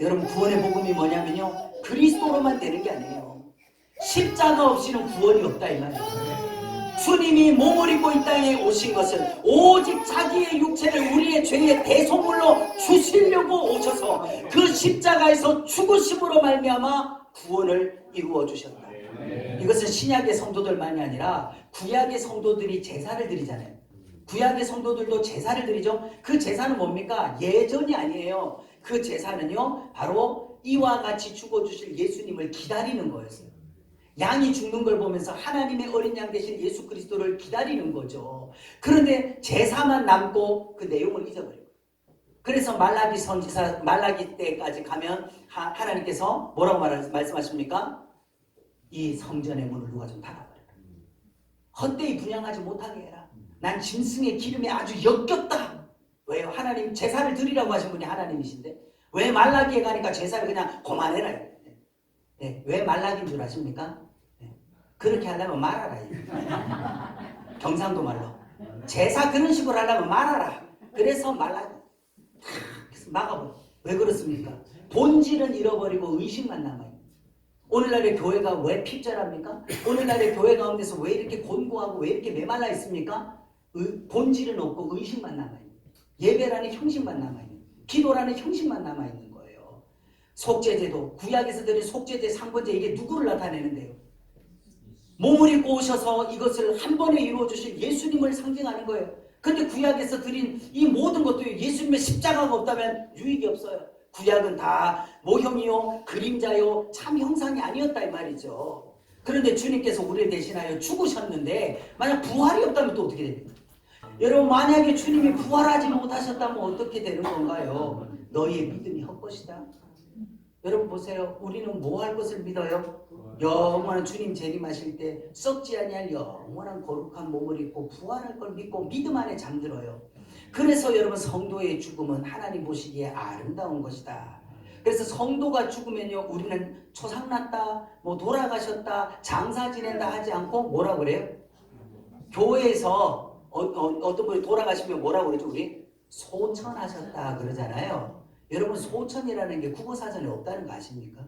여러분 구원의 복음이 뭐냐면요, 그리스도로만 되는 게 아니에요. 십자가 없이는 구원이 없다 이 말이에요. 주님이 몸을 입고 이 땅에 오신 것은 오직 자기의 육체를 우리의 죄의 대속물로 주시려고 오셔서 그 십자가에서 죽으심으로 말미암아 구원을 이루어 주셨다. 이것은 신약의 성도들만이 아니라 구약의 성도들이 제사를 드리잖아요. 구약의 성도들도 제사를 드리죠. 그 제사는 뭡니까? 예전이 아니에요. 그 제사는요 바로 이와 같이 죽어주실 예수님을 기다리는 거였어요. 양이 죽는 걸 보면서 하나님의 어린 양 대신 예수 그리스도를 기다리는 거죠. 그런데 제사만 남고 그 내용을 잊어버려요. 그래서 말라기 선지자 말라기 때까지 가면 하나님께서 뭐라고 말씀하십니까? 이 성전의 문을 누가 좀 닫아버려라. 헛되이 분양하지 못하게 해라. 난 짐승의 기름에 아주 역겹다. 왜요? 하나님 제사를 드리라고 하신 분이 하나님이신데 왜 말라기에 가니까 제사를 그냥 그만해라. 네, 왜 말라기인 줄 아십니까? 네, 그렇게 하려면 말하라. 경상도 말로 제사 그런 식으로 하려면 말하라. 그래서 말라기 막아버려. 왜 그렇습니까? 본질은 잃어버리고 의식만 남아요. 오늘날의 교회가 왜 핍절합니까? 오늘날의 교회 가운데서 왜 이렇게 곤고하고 왜 이렇게 메말라 있습니까? 본질은 없고 의식만 남아요. 예배라는 형식만 남아있는, 기도라는 형식만 남아있는 거예요. 속죄제도, 구약에서 드린 속죄제, 상번제, 이게 누구를 나타내는데요? 몸을 입고 오셔서 이것을 한 번에 이루어주신 예수님을 상징하는 거예요. 근데 구약에서 드린 이 모든 것도 예수님의 십자가가 없다면 유익이 없어요. 구약은 다 모형이요, 그림자요, 참 형상이 아니었다 이 말이죠. 그런데 주님께서 우리를 대신하여 죽으셨는데 만약 부활이 없다면 또 어떻게 됩니까? 여러분 만약에 주님이 부활하지 못하셨다면 어떻게 되는 건가요? 너희의 믿음이 헛것이다. 여러분 보세요. 우리는 뭐 할 것을 믿어요? 영원한 주님 재림하실 때 썩지 아니할 영원한 거룩한 몸을 입고 부활할 걸 믿고 믿음 안에 잠들어요. 그래서 여러분 성도의 죽음은 하나님 보시기에 아름다운 것이다. 그래서 성도가 죽으면요 우리는 초상났다, 뭐 돌아가셨다, 장사 지낸다 하지 않고 뭐라 그래요? 교회에서 어떤 분이 돌아가시면 뭐라고 그러죠? 우리 소천하셨다 그러잖아요. 여러분 소천이라는 게 국어사전에 없다는 거 아십니까?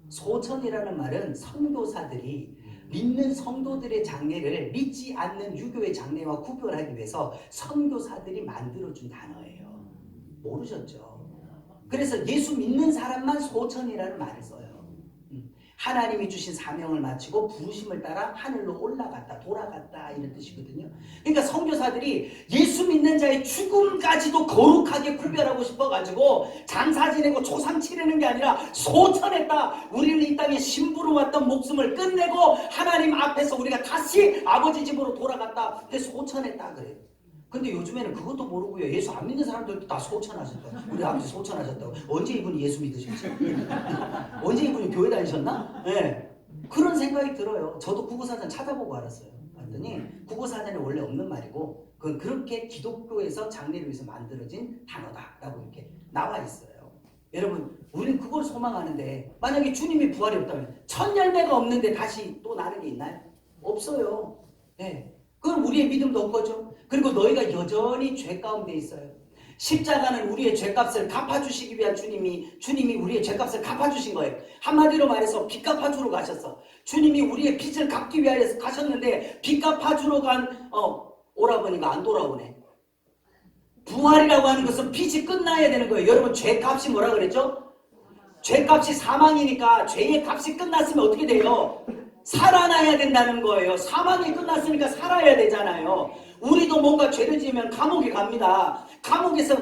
소천이라는 말은 성도사들이 믿는 성도들의 장례를 믿지 않는 유교의 장례와 구별하기 위해서 선교사들이 만들어준 단어예요. 모르셨죠? 그래서 예수 믿는 사람만 소천이라는 말을 써요. 하나님이 주신 사명을 마치고 부르심을 따라 하늘로 올라갔다, 돌아갔다 이런 뜻이거든요. 그러니까 선교사들이 예수 믿는 자의 죽음까지도 거룩하게 구별하고 싶어가지고 장사 지내고 초상 치르는 게 아니라 소천했다. 우리는 이 땅에 심부름 왔던 목숨을 끝내고 하나님 앞에서 우리가 다시 아버지 집으로 돌아갔다. 그래서 소천했다 그래요. 근데 요즘에는 그것도 모르고요. 예수 안 믿는 사람들도 다 소천하셨다. 우리 아버지 소천하셨다고. 언제 이분이 예수 믿으셨지? 언제 이분이 교회 다니셨나? 네. 그런 생각이 들어요. 저도 국어사전 찾아보고 알았어요. 봤더니 국어사전에 원래 없는 말이고 그렇게 기독교에서 장례를 위해서 만들어진 단어다라고 이렇게 나와 있어요. 여러분 우리는 그걸 소망하는데 만약에 주님이 부활이 없다면 첫 열매가 없는데 다시 또 나는 게 있나요? 없어요. 네. 그럼 우리의 믿음도 없거죠. 그리고 너희가 여전히 죄 가운데 있어요. 십자가는 우리의 죄값을 갚아주시기 위한 주님이 우리의 죄값을 갚아주신 거예요. 한마디로 말해서 빚 갚아주러 가셨어. 주님이 우리의 빚을 갚기 위하여 가셨는데 빚 갚아주러 간 오라버니가 안 돌아오네. 부활이라고 하는 것은 빚이 끝나야 되는 거예요. 여러분 죄값이 뭐라 그랬죠? 죄값이 사망이니까 죄의 값이 끝났으면 어떻게 돼요? 살아나야 된다는 거예요. 사망이 끝났으니까 살아야 되잖아요. 우리도 뭔가 죄를 지으면 감옥에 갑니다. 감옥에서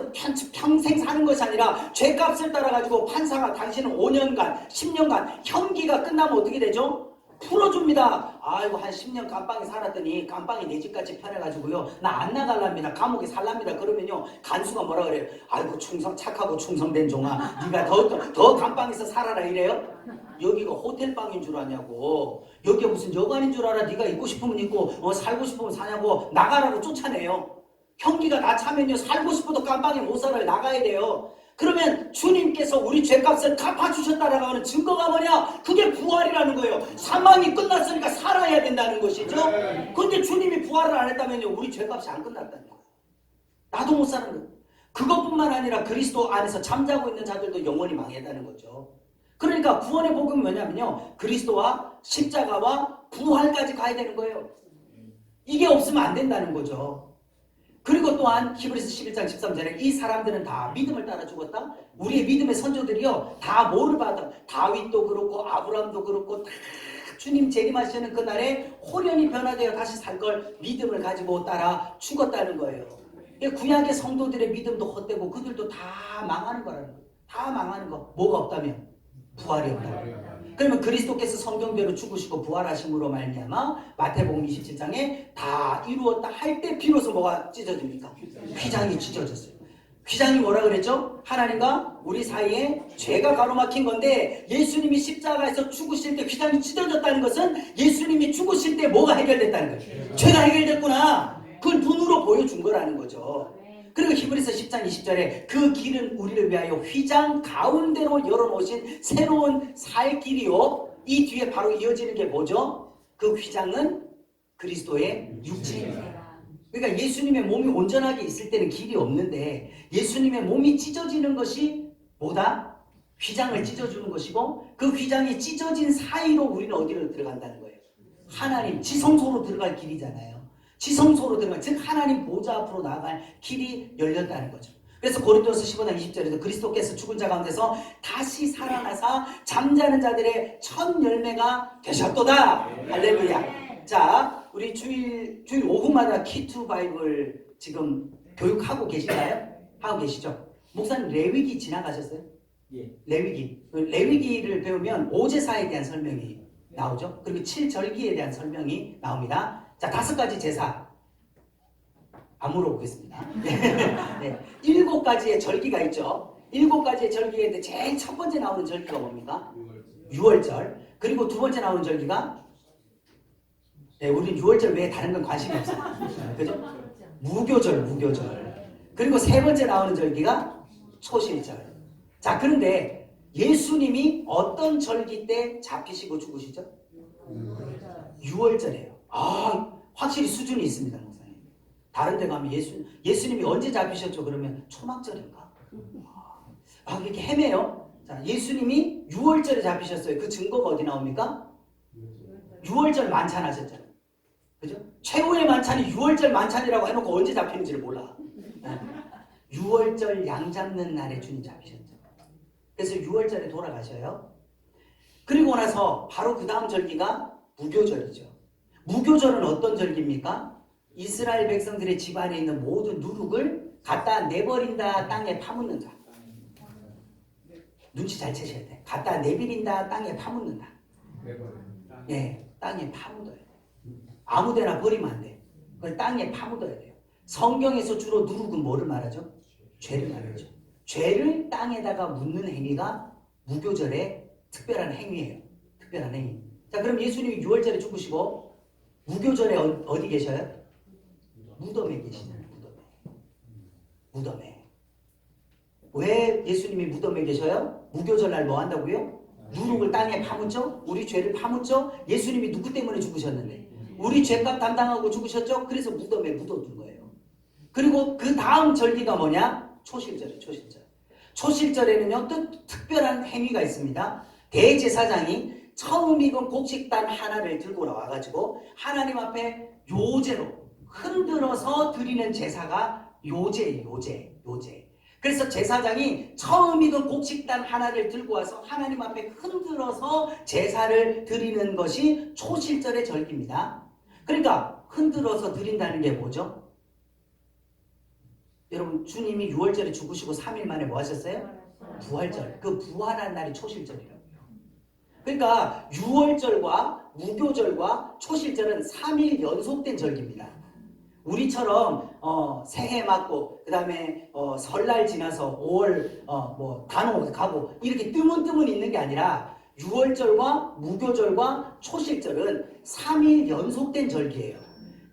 평생 사는 것이 아니라 죄값을 따라가지고 판사가 당신은 5년간 10년간 형기가 끝나면 어떻게 되죠? 풀어줍니다. 아이고 한 10년 감방에 살았더니 감방이 내 집같이 편해가지고요 나 안 나갈랍니다. 감옥에 살랍니다. 그러면요 간수가 뭐라 그래요? 아이고 착하고 충성된 종아 네가 더 감방에서 살아라 이래요? 여기가 호텔방인 줄 아냐고. 여기가 무슨 여관인 줄 알아. 네가 있고 싶으면 있고 살고 싶으면 사냐고 나가라고 쫓아내요. 형기가 다 차면요 살고 싶어도 감방에 못 살아요. 나가야 돼요. 그러면 주님께서 우리 죄값을 갚아주셨다라고 하는 증거가 뭐냐? 그게 부활이라는 거예요. 사망이 끝났으니까 살아야 된다는 것이죠. 그런데 주님이 부활을 안 했다면요, 우리 죄값이 안 끝났다는 거예요. 나도 못 사는 거예요. 그것뿐만 아니라 그리스도 안에서 잠자고 있는 자들도 영원히 망했다는 거죠. 그러니까 구원의 복음이 뭐냐면요, 그리스도와 십자가와 부활까지 가야 되는 거예요. 이게 없으면 안 된다는 거죠. 그리고 또한 히브리서 11장 13절에 이 사람들은 다 믿음을 따라 죽었다. 우리의 믿음의 선조들이요, 다 뭐를 받아? 다윗도 그렇고 아브라함도 그렇고 다 주님 재림하시는 그날에 호련히 변화되어 다시 살 걸 믿음을 가지고 따라 죽었다는 거예요. 구약의 성도들의 믿음도 헛되고 그들도 다 망하는 거라는 거예요. 다 망하는 거. 뭐가 없다면? 부활이 없다면. 그러면 그리스도께서 성경대로 죽으시고 부활하심으로 말미암아 마태복음 27장에 다 이루었다 할 때 비로소 뭐가 찢어집니까? 휘장이 찢어졌어요. 휘장이 뭐라 그랬죠? 하나님과 우리 사이에 죄가 가로막힌 건데, 예수님이 십자가에서 죽으실 때 휘장이 찢어졌다는 것은 예수님이 죽으실 때 뭐가 해결됐다는 거예요. 죄가 해결됐구나. 그걸 눈으로 보여준 거라는 거죠. 그리고 히브리서 10장 20절에 그 길은 우리를 위하여 휘장 가운데로 열어놓으신 새로운 살 길이요. 이 뒤에 바로 이어지는 게 뭐죠? 그 휘장은 그리스도의 육체입니다. 그러니까 예수님의 몸이 온전하게 있을 때는 길이 없는데, 예수님의 몸이 찢어지는 것이 뭐다? 휘장을 찢어주는 것이고, 그 휘장이 찢어진 사이로 우리는 어디로 들어간다는 거예요? 하나님 지성소로 들어갈 길이잖아요. 지성소로 들어갈, 즉 하나님 보좌 앞으로 나아갈 길이 열렸다는 거죠. 그래서 고린도서 15장 20절에서 그리스도께서 죽은 자 가운데서 다시 살아나사 잠자는 자들의 첫 열매가 되셨도다. 할렐루야. 자, 우리 주일 오후마다 키투 바이블 지금 교육하고 계신가요? 하고 계시죠? 목사님 레위기 지나가셨어요? 예. 레위기를 배우면 오제사에 대한 설명이 나오죠. 그리고 7절기에 대한 설명이 나옵니다. 자, 5가지 제사 안 물어보겠습니다. 네. 7가지의 절기가 있죠. 7가지의 절기인데 제일 첫 번째 나오는 절기가 뭡니까? 6월절. 그리고 두 번째 나오는 절기가, 네, 우리는 6월절 외에 다른 건 관심이 없어요. 그죠? 무교절. 그리고 세 번째 나오는 절기가 초실절. 자, 그런데 예수님이 어떤 절기 때 잡히시고 죽으시죠? 6월절이에요. 아, 확실히 수준이 있습니다, 목사님. 다른 데 가면 예수님이 언제 잡히셨죠? 그러면 초막절인가? 아, 이렇게 헤매요. 자, 예수님이 6월절에 잡히셨어요. 그 증거가 어디 나옵니까? 6월절 만찬 하셨잖아요. 그죠? 최후의 만찬이 6월절 만찬이라고 해놓고 언제 잡히는지를 몰라. 6월절 양 잡는 날에 주님 잡히셨죠. 그래서 6월절에 돌아가셔요. 그리고 나서 바로 그 다음 절기가 무교절이죠. 무교절은 어떤 절기입니까? 이스라엘 백성들의 집안에 있는 모든 누룩을 갖다 내버린다, 땅에 파묻는다. 눈치 잘 채셔야 돼. 갖다 내버린다, 땅에 파묻는다. 네, 땅에 파묻어야 돼. 아무데나 버리면 안 돼. 그걸 땅에 파묻어야 돼요. 성경에서 주로 누룩은 뭐를 말하죠? 죄를 말하죠. 죄를 땅에다가 묻는 행위가 무교절의 특별한 행위예요. 특별한 행위. 자, 그럼 예수님이 6월절에 죽으시고 무교절에 어디 계셔요? 무덤에 계시잖아요. 무덤에. 왜 예수님이 무덤에 계셔요? 무교절 날 뭐 한다고요? 누룩을 땅에 파묻죠? 우리 죄를 파묻죠? 예수님이 누구 때문에 죽으셨는데? 우리 죄값 담당하고 죽으셨죠? 그래서 무덤에 묻어둔 거예요. 그리고 그 다음 절기가 뭐냐? 초실절이에요. 초실절에는요, 또 특별한 행위가 있습니다. 대제사장이 처음 익은 곡식단 하나를 들고 나와가지고 하나님 앞에 요제로 흔들어서 드리는 제사가 요제예요. 요제. 그래서 제사장이 처음 익은 곡식단 하나를 들고 와서 하나님 앞에 흔들어서 제사를 드리는 것이 초실절의 절기입니다. 그러니까 흔들어서 드린다는 게 뭐죠? 여러분, 주님이 6월절에 죽으시고 3일 만에 뭐 하셨어요? 부활절. 그 부활한 날이 초실절이라고요. 그러니까 6월절과 무교절과 초실절은 3일 연속된 절기입니다. 우리처럼 새해 맞고 그 다음에 설날 지나서 5월 단오 가고 이렇게 뜨문뜨문 있는 게 아니라 6월절과 무교절과 초실절은 3일 연속된 절기예요.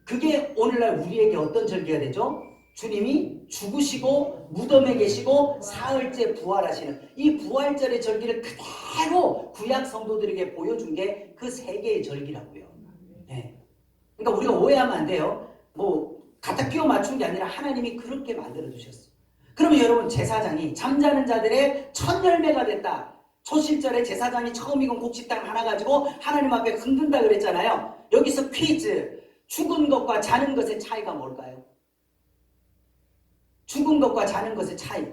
그게 오늘날 우리에게 어떤 절기가 되죠? 주님이 죽으시고 무덤에 계시고 사흘째 부활하시는 이 부활절의 절기를 그대로 구약 성도들에게 보여준 게 그 세 개의 절기라고요. 네. 그러니까 우리가 오해하면 안 돼요. 뭐 갖다 끼워 맞춘 게 아니라 하나님이 그렇게 만들어 주셨어요. 그러면 여러분 제사장이 잠자는 자들의 첫 열매가 됐다. 초실절에 제사장이 처음 익은 곡식당 하나 가지고 하나님 앞에 흔든다 그랬잖아요. 여기서 퀴즈. 죽은 것과 자는 것의 차이가 뭘까요? 죽은 것과 자는 것의 차이.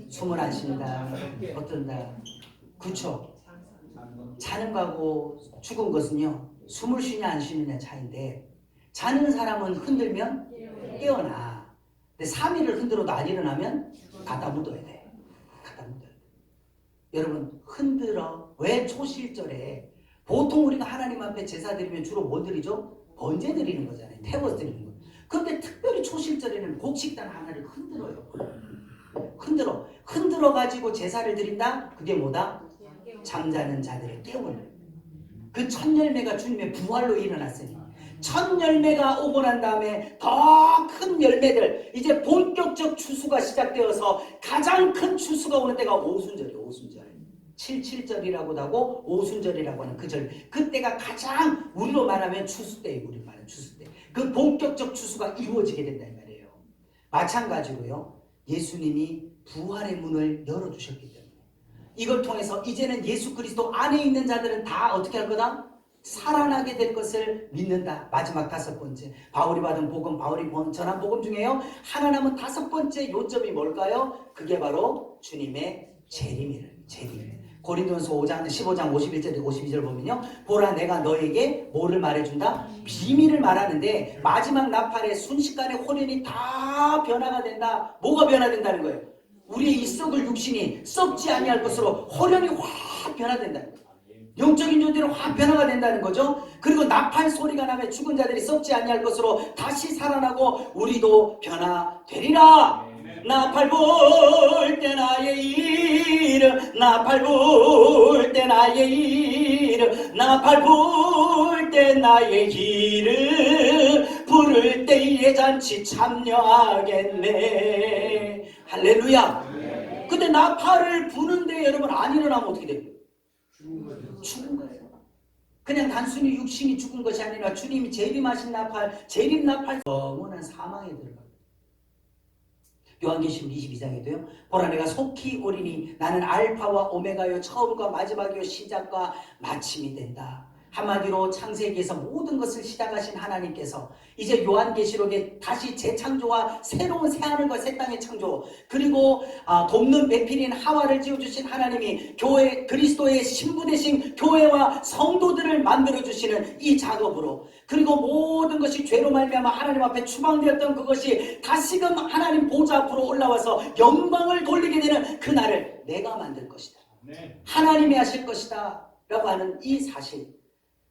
숨을 안 쉰다. 어떤다. 그렇죠. 자는 거하고 죽은 것은요. 숨을 쉬냐 안 쉬느냐 차이인데 자는 사람은 흔들면 깨어나. 근데 3일을 흔들어도 안 일어나면 갖다 묻어야 돼. 갖다 묻어야 돼. 여러분 흔들어. 왜 초실절에 보통 우리가 하나님 앞에 제사 드리면 주로 뭐 드리죠? 번제 드리는 거잖아요. 태워 드리는 거. 그런데 특별히 초실절에는 곡식단 하나를 흔들어요. 흔들어 가지고 제사를 드린다? 그게 뭐다? 잠자는 자들을 깨우는. 그 첫 열매가 주님의 부활로 일어났으니 첫 열매가 오고 난 다음에 더 큰 열매들, 이제 본격적 추수가 시작되어서 가장 큰 추수가 오는 때가 오순절이에요. 오순절. 77절이라고도 하고 오순절이라고 하는 그 절. 그때가 가장 우리로 말하면 추수 때예요. 우리로 말하는 추수 때. 그 본격적 추수가 이루어지게 된다는 말이에요. 마찬가지로요. 예수님이 부활의 문을 열어주셨기 때문에 이걸 통해서 이제는 예수 그리스도 안에 있는 자들은 다 어떻게 할 거다? 살아나게 될 것을 믿는다. 마지막 5번째. 바울이 받은 복음, 바울이 전한 복음 중에요. 하나 남은 5번째 요점이 뭘까요? 그게 바로 주님의 재림이에요. 재림. 고린도전서 15장 51절 52절 보면요. 보라 내가 너에게 뭐를 말해준다? 비밀을 말하는데 마지막 나팔에 순식간에 호련이 다 변화가 된다. 뭐가 변화된다는 거예요? 우리의 이 썩을 육신이 썩지 아니할 것으로 호련이 확 변화된다는 거예요. 영적인 존재는 확 변화가 된다는 거죠. 그리고 나팔 소리가 나면 죽은 자들이 썩지 아니할 것으로 다시 살아나고 우리도 변화되리라. 나팔 불 때 나의 이름, 나팔 불 때 나의 이름, 나팔 불 때 나의 이름, 부를 때에 잔치 참여하겠네. 할렐루야. 근데 나팔을 부는데 여러분 안 일어나면 어떻게 돼요? 죽은 거예요. 그냥 단순히 육신이 죽은 것이 아니라 주님이 재림하신 나팔, 재림 나팔 영원한 사망에 들어갑니다. 요한계시록 22장에도요. 보라 내가 속히 오리니 나는 알파와 오메가요 처음과 마지막이요 시작과 마침이 된다. 한마디로 창세기에서 모든 것을 시작하신 하나님께서 이제 요한계시록에 다시 재창조와 새로운 새하늘과 새 땅의 창조, 그리고 돕는 배필인 하와를 지어주신 하나님이 교회 그리스도의 신부 되신 교회와 성도들을 만들어주시는 이 작업으로, 그리고 모든 것이 죄로 말미암아 하나님 앞에 추방되었던 그것이 다시금 하나님 보좌 앞으로 올라와서 영광을 돌리게 되는 그날을 내가 만들 것이다. 하나님이 하실 것이다 라고 하는 이 사실.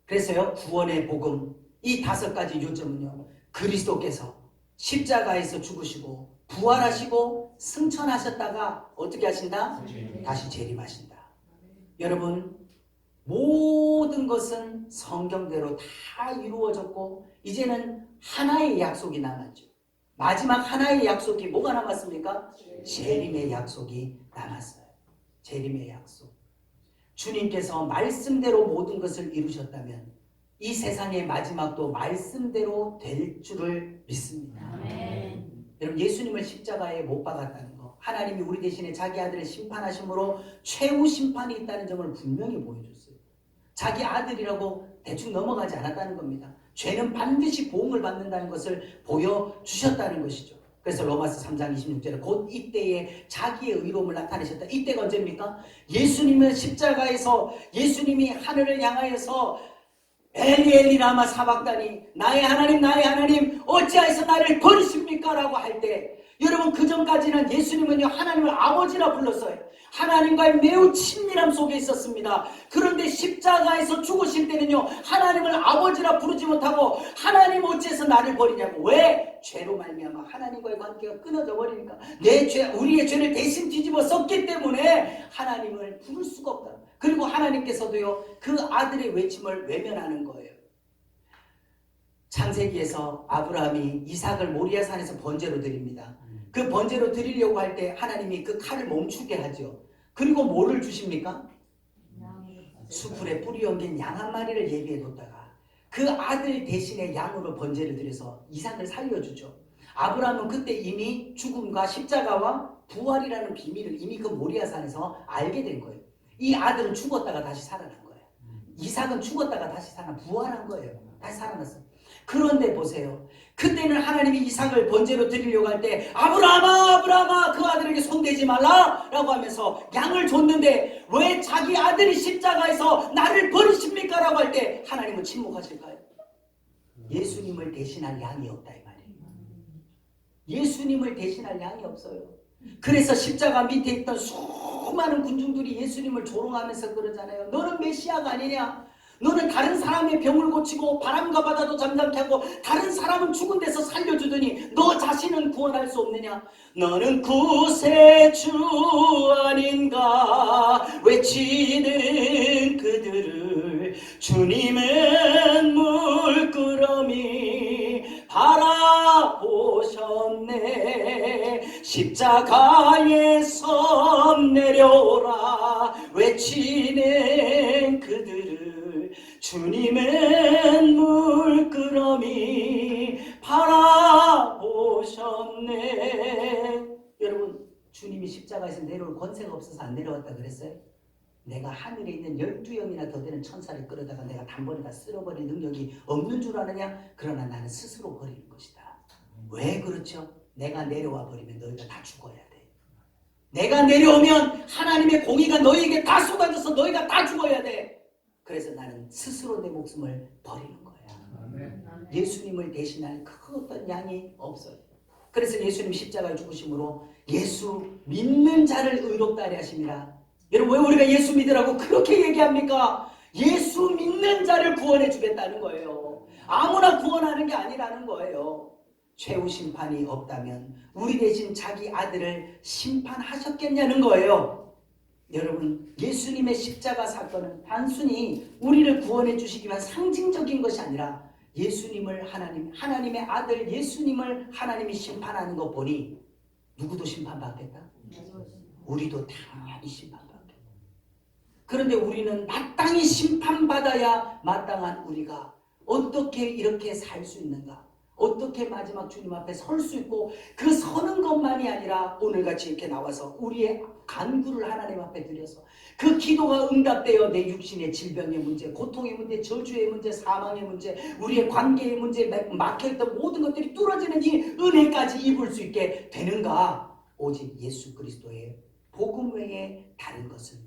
그래서요, 구원의 복음, 이 5가지 요점은요, 그리스도께서 십자가에서 죽으시고 부활하시고 승천하셨다가 어떻게 하신다? 다시 재림하신다. 여러분, 모든 것은 성경대로 다 이루어졌고 이제는 하나의 약속이 남았죠. 마지막 하나의 약속이 뭐가 남았습니까? 재림의 약속이 남았어요. 재림의 약속. 주님께서 말씀대로 모든 것을 이루셨다면 이 세상의 마지막도 말씀대로 될 줄을 믿습니다. 아멘. 여러분, 예수님을 십자가에 못 박았다는 거, 하나님이 우리 대신에 자기 아들을 심판하심으로 최후 심판이 있다는 점을 분명히 보여줬어요. 자기 아들이라고 대충 넘어가지 않았다는 겁니다. 죄는 반드시 보응을 받는다는 것을 보여주셨다는 것이죠. 그래서 로마서 3장 26절에 곧 이때에 자기의 의로움을 나타내셨다. 이때가 언제입니까? 예수님은 십자가에서 예수님이 하늘을 향하여서 엘리 엘리 라마 사박다니 나의 하나님 어찌하여서 나를 버리십니까? 라고 할 때, 여러분 그 전까지는 예수님은요 하나님을 아버지라 불렀어요. 하나님과의 매우 친밀함 속에 있었습니다. 그런데 십자가에서 죽으실 때는요 하나님을 아버지라 부르지 못하고 하나님 어찌해서 나를 버리냐고. 왜? 죄로 말미암아 하나님과의 관계가 끊어져 버리니까, 내 죄, 우리의 죄를 대신 뒤집어 썼기 때문에 하나님을 부를 수가 없다. 그리고 하나님께서도요 그 아들의 외침을 외면하는 거예요. 창세기에서 아브라함이 이삭을 모리아산에서 번제로 드립니다. 그 번제로 드리려고 할 때 하나님이 그 칼을 멈추게 하죠. 그리고 뭐를 주십니까? 수풀에 뿌리 엉긴 양 한 마리를 예비해 뒀다가 그 아들 대신에 양으로 번제를 드려서 이삭을 살려주죠. 아브라함은 그때 이미 죽음과 십자가와 부활이라는 비밀을 이미 그 모리아산에서 알게 된 거예요. 이 아들은 죽었다가 다시 살아난 거예요. 이삭은 죽었다가 다시 부활한 거예요. 다시 살아났어요. 그런데 보세요. 그때는 하나님이 이삭을 번제로 드리려고 할 때 아브라함아 아브라함아 그 아들에게 손대지 말라 라고 하면서 양을 줬는데 왜 자기 아들이 십자가에서 나를 버리십니까? 라고 할 때 하나님은 침묵하실까요? 예수님을 대신할 양이 없다 이 말이에요. 예수님을 대신할 양이 없어요. 그래서 십자가 밑에 있던 수많은 군중들이 예수님을 조롱하면서 그러잖아요. 너는 메시아가 아니냐? 너는 다른 사람의 병을 고치고 바람과 바다도 잠잠케 하고 다른 사람은 죽은 데서 살려주더니 너 자신은 구원할 수 없느냐? 너는 구세주 아닌가 외치는 그들을 주님은 물끄러미 바라보셨네. 십자가에서 내려오라 외치는 그들을 주님은 물끄러미 바라보셨네. 여러분, 주님이 십자가에서 내려올 권세가 없어서 안 내려왔다 그랬어요? 내가 하늘에 있는 12영이나 더 되는 천사를 끌어다가 내가 단번에 다 쓸어버릴 능력이 없는 줄 아느냐? 그러나 나는 스스로 버리는 것이다. 왜 그렇죠? 내가 내려와 버리면 너희가 다 죽어야 돼. 내가 내려오면 하나님의 공의가 너희에게 다 쏟아져서 너희가 다 죽어야 돼. 그래서 나는 스스로 내 목숨을 버리는 거야. 예수님을 대신할 그 어떤 양이 없어요. 그래서 예수님 십자가에 죽으심으로 예수 믿는 자를 의롭다 하려 하심이라. 여러분, 왜 우리가 예수 믿으라고 그렇게 얘기합니까? 예수 믿는 자를 구원해 주겠다는 거예요. 아무나 구원하는 게 아니라는 거예요. 최후 심판이 없다면 우리 대신 자기 아들을 심판하셨겠냐는 거예요. 여러분, 예수님의 십자가 사건은 단순히 우리를 구원해 주시기 위한 상징적인 것이 아니라 예수님을 하나님의 아들 예수님을 하나님이 심판하는 것 보니 누구도 심판받겠다? 우리도 당연히 심판받겠다. 그런데 우리는 마땅히 심판받아야 마땅한 우리가 어떻게 이렇게 살 수 있는가? 어떻게 마지막 주님 앞에 설 수 있고 그 서는 것만이 아니라 오늘같이 이렇게 나와서 우리의 간구를 하나님 앞에 드려서 그 기도가 응답되어 내 육신의 질병의 문제, 고통의 문제, 저주의 문제, 사망의 문제, 우리의 관계의 문제, 막혀있던 모든 것들이 뚫어지는 이 은혜까지 입을 수 있게 되는가? 오직 예수 그리스도의 복음 외에 다른 것은